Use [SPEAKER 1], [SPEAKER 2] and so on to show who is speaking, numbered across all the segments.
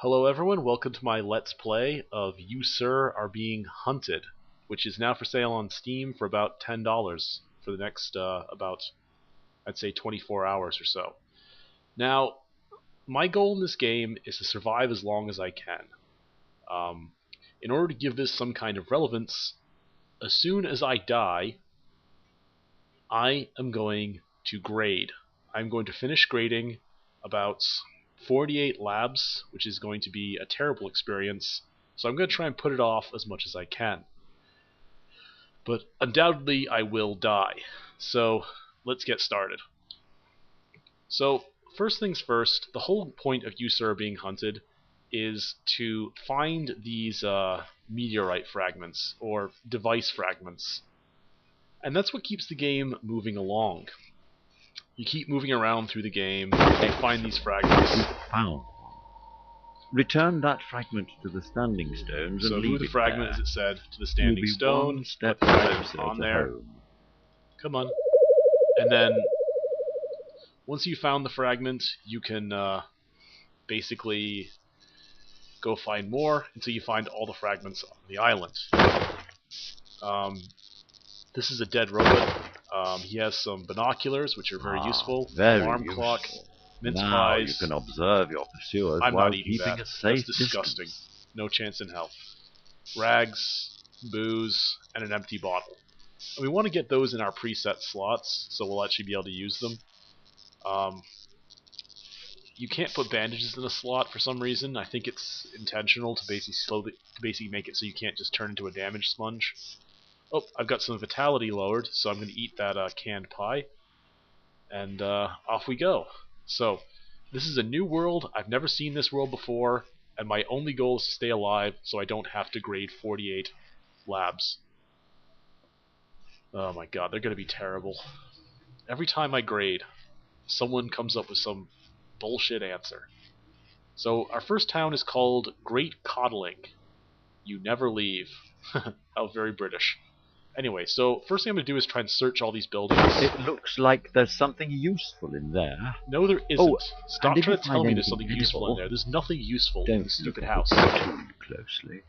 [SPEAKER 1] Hello everyone, welcome to my Let's Play of You Sir Are Being Hunted, which is now for sale on Steam for about $10 for the next I'd say 24 hours or so. Now, my goal in this game is to survive as long as I can. In order to give this some kind of relevance, as soon as I die, I am going to grade. I'm going to finish grading about 48 labs, which is going to be a terrible experience, so I'm going to try and put it off as much as I can. But undoubtedly I will die, so let's get started. So first things first, the whole point of You Sir Being Hunted is to find these meteorite fragments, or device fragments. And that's what keeps the game moving along. You keep moving around through the game, you find these fragments.
[SPEAKER 2] Found. Return that fragment to the standing stones and
[SPEAKER 1] So
[SPEAKER 2] leave
[SPEAKER 1] move the
[SPEAKER 2] it
[SPEAKER 1] fragment,
[SPEAKER 2] there.
[SPEAKER 1] as it said, to the
[SPEAKER 2] You'll
[SPEAKER 1] standing
[SPEAKER 2] be
[SPEAKER 1] stone,
[SPEAKER 2] one step
[SPEAKER 1] put the fragment
[SPEAKER 2] closer
[SPEAKER 1] on
[SPEAKER 2] to
[SPEAKER 1] there.
[SPEAKER 2] home.
[SPEAKER 1] Come on. And then, once you found the fragment, you can basically go find more until you find all the fragments on the island. This is a dead robot. He has some binoculars, which are very useful.
[SPEAKER 2] Very
[SPEAKER 1] Alarm
[SPEAKER 2] useful.
[SPEAKER 1] clock, mince
[SPEAKER 2] Now
[SPEAKER 1] pies.
[SPEAKER 2] you can observe your pursuers
[SPEAKER 1] I'm
[SPEAKER 2] while
[SPEAKER 1] not eating
[SPEAKER 2] keeping
[SPEAKER 1] that.
[SPEAKER 2] a safe
[SPEAKER 1] That's disgusting.
[SPEAKER 2] distance.
[SPEAKER 1] No chance in hell. Rags, booze, and an empty bottle. And we want to get those in our preset slots, so we'll actually be able to use them. You can't put bandages in a slot for some reason. I think it's intentional to basically make it so you can't just turn into a damage sponge. Oh, I've got some vitality lowered, so I'm going to eat that canned pie. And off we go. So, this is a new world. I've never seen this world before, and my only goal is to stay alive so I don't have to grade 48 labs. Oh my god, they're going to be terrible. Every time I grade, someone comes up with some bullshit answer. So, our first town is called Great Coddling. You never leave. How very British. Anyway, so first thing I'm going to do is try and search all these buildings.
[SPEAKER 2] It looks like there's something useful in there.
[SPEAKER 1] No, there isn't.
[SPEAKER 2] Oh,
[SPEAKER 1] Stop
[SPEAKER 2] and if
[SPEAKER 1] trying
[SPEAKER 2] you
[SPEAKER 1] to tell
[SPEAKER 2] find
[SPEAKER 1] me there's
[SPEAKER 2] anything
[SPEAKER 1] something useful in
[SPEAKER 2] edible,
[SPEAKER 1] there. There's nothing useful in
[SPEAKER 2] Don't
[SPEAKER 1] this
[SPEAKER 2] look
[SPEAKER 1] stupid
[SPEAKER 2] at
[SPEAKER 1] house.
[SPEAKER 2] it too closely.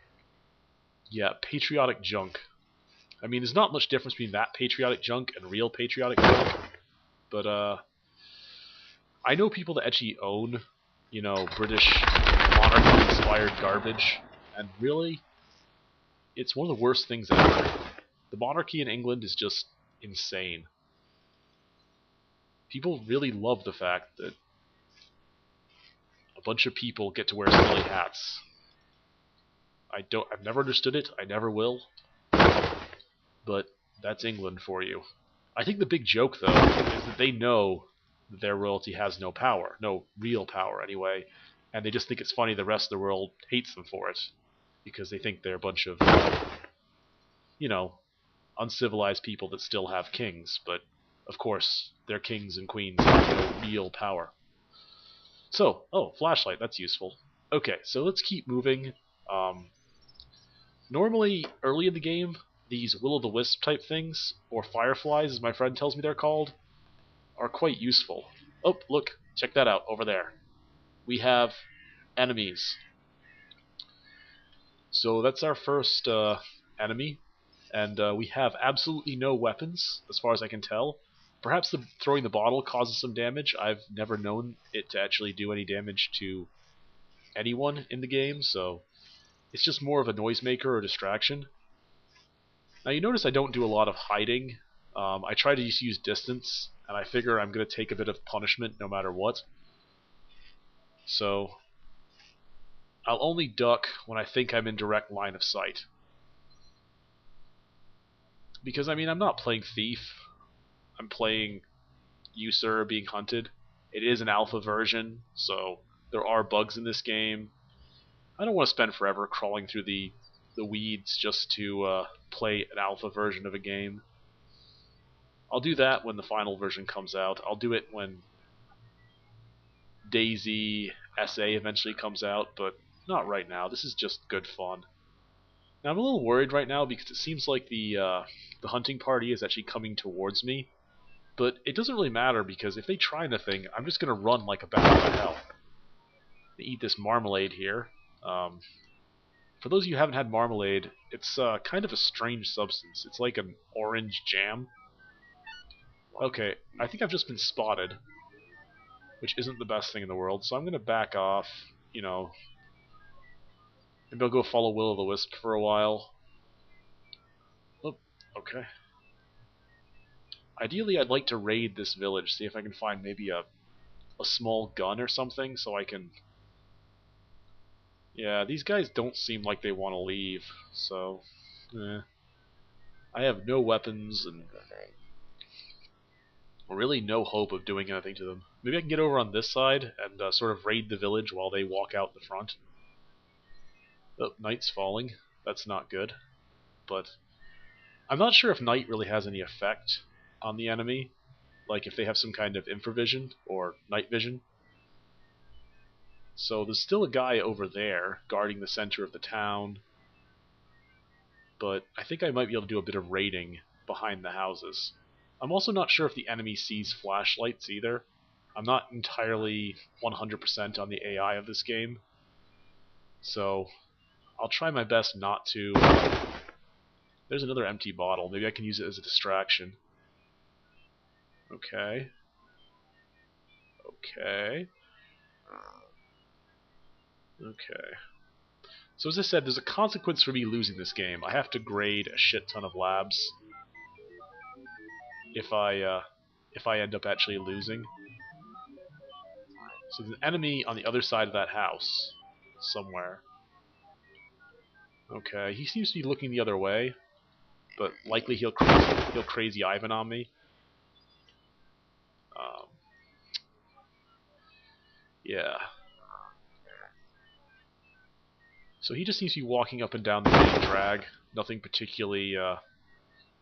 [SPEAKER 1] Yeah, patriotic junk. I mean, there's not much difference between that patriotic junk and real patriotic junk. But, I know people that actually own, you know, British monarchy-inspired garbage. And really, it's one of the worst things ever. The monarchy in England is just insane. People really love the fact that a bunch of people get to wear silly hats. I've never understood it, I never will. But that's England for you. I think the big joke, though, is that they know that their royalty has no power. No real power, anyway. And they just think it's funny the rest of the world hates them for it. Because they think they're a bunch of, you know, uncivilized people that still have kings. But, of course, their kings and queens have no real power. So, oh, flashlight, that's useful. Okay, so let's keep moving. Normally, early in the game, these will-o'-the-wisp type things, or fireflies as my friend tells me they're called, are quite useful. Oh, look, check that out, over there. We have enemies. So that's our first enemy, and we have absolutely no weapons, as far as I can tell. Perhaps throwing the bottle causes some damage. I've never known it to actually do any damage to anyone in the game, so it's just more of a noisemaker or distraction. Now you notice I don't do a lot of hiding. I try to just use distance, and I figure I'm going to take a bit of punishment no matter what. So I'll only duck when I think I'm in direct line of sight. Because, I mean, I'm not playing Thief. I'm playing You Sir Being Hunted. It is an alpha version, so there are bugs in this game. I don't want to spend forever crawling through the weeds just to play an alpha version of a game. I'll do that when the final version comes out. I'll do it when DayZ SA eventually comes out, but not right now. This is just good fun. Now I'm a little worried right now because it seems like the hunting party is actually coming towards me, but it doesn't really matter because if they try anything, I'm just gonna run like a bat out of hell. eat this marmalade here. For those of you who haven't had marmalade, it's kind of a strange substance. It's like an orange jam. Okay, I think I've just been spotted, which isn't the best thing in the world, so I'm going to back off, you know. Maybe I'll go follow Will-o'-the-Wisp for a while. Oh, okay. Ideally, I'd like to raid this village, see if I can find maybe a small gun or something, so I can... Yeah, these guys don't seem like they want to leave, so... I have no weapons, and really no hope of doing anything to them. Maybe I can get over on this side and sort of raid the village while they walk out the front. Oh, night's falling. That's not good. But I'm not sure if night really has any effect on the enemy. Like if they have some kind of infravision or night vision. So there's still a guy over there guarding the center of the town. But I think I might be able to do a bit of raiding behind the houses. I'm also not sure if the enemy sees flashlights either. I'm not entirely 100% on the AI of this game. So I'll try my best not to... There's another empty bottle. Maybe I can use it as a distraction. Okay. Okay. Okay. So as I said, there's a consequence for me losing this game. I have to grade a shit ton of labs if I end up actually losing. So there's an enemy on the other side of that house somewhere. Okay, he seems to be looking the other way, but likely he'll crazy Ivan on me. Yeah. So he just seems to be walking up and down the main drag. Nothing particularly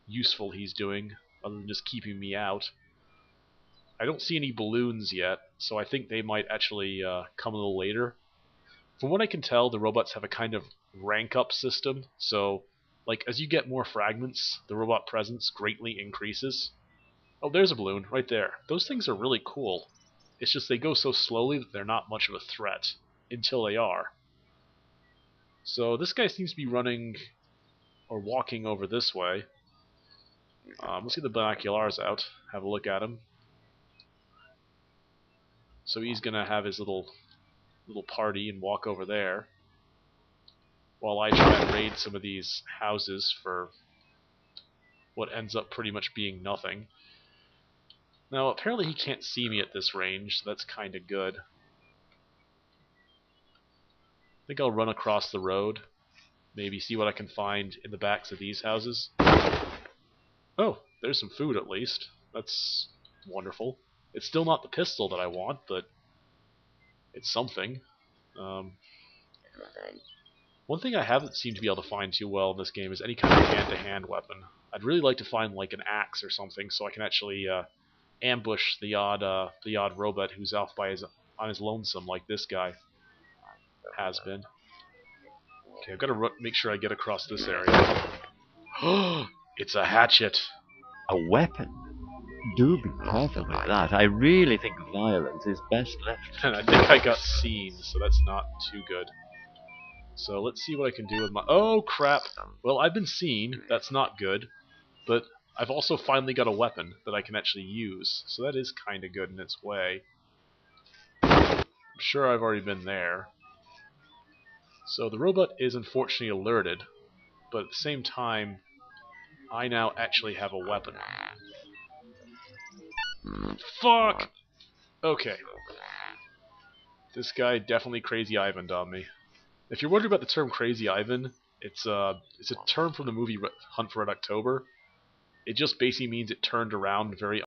[SPEAKER 1] useful he's doing, other than just keeping me out. I don't see any balloons yet, so I think they might actually come a little later. From what I can tell, the robots have a kind of rank up system, so like as you get more fragments, the robot presence greatly increases. Oh, there's a balloon right there. Those things are really cool. It's just they go so slowly that they're not much of a threat until they are. So this guy seems to be running or walking over this way. Let's get the binoculars out, have a look at him. So he's gonna have his little party and walk over there, while I try and raid some of these houses for what ends up pretty much being nothing. Now apparently he can't see me at this range, so that's kinda good. I think I'll run across the road, maybe see what I can find in the backs of these houses. Oh, there's some food at least. That's wonderful. It's still not the pistol that I want, but it's something. One thing I haven't seemed to be able to find too well in this game is any kind of hand-to-hand weapon. I'd really like to find like an axe or something, so I can actually ambush the odd robot who's off on his lonesome, like this guy has been. Okay, I've got to make sure I get across this area. It's a hatchet.
[SPEAKER 2] A weapon? Do be careful with that. I really think violence is best left.
[SPEAKER 1] And I think I got seen, so that's not too good. So let's see what I can do with my... Oh, crap! Well, I've been seen. That's not good. But I've also finally got a weapon that I can actually use. So that is kind of good in its way. I'm sure I've already been there. So the robot is unfortunately alerted. But at the same time, I now actually have a weapon. Fuck! Okay. This guy definitely crazy Ivan'd on me. If you're wondering about the term Crazy Ivan, it's a term from the movie Hunt for Red October. It just basically means it turned around very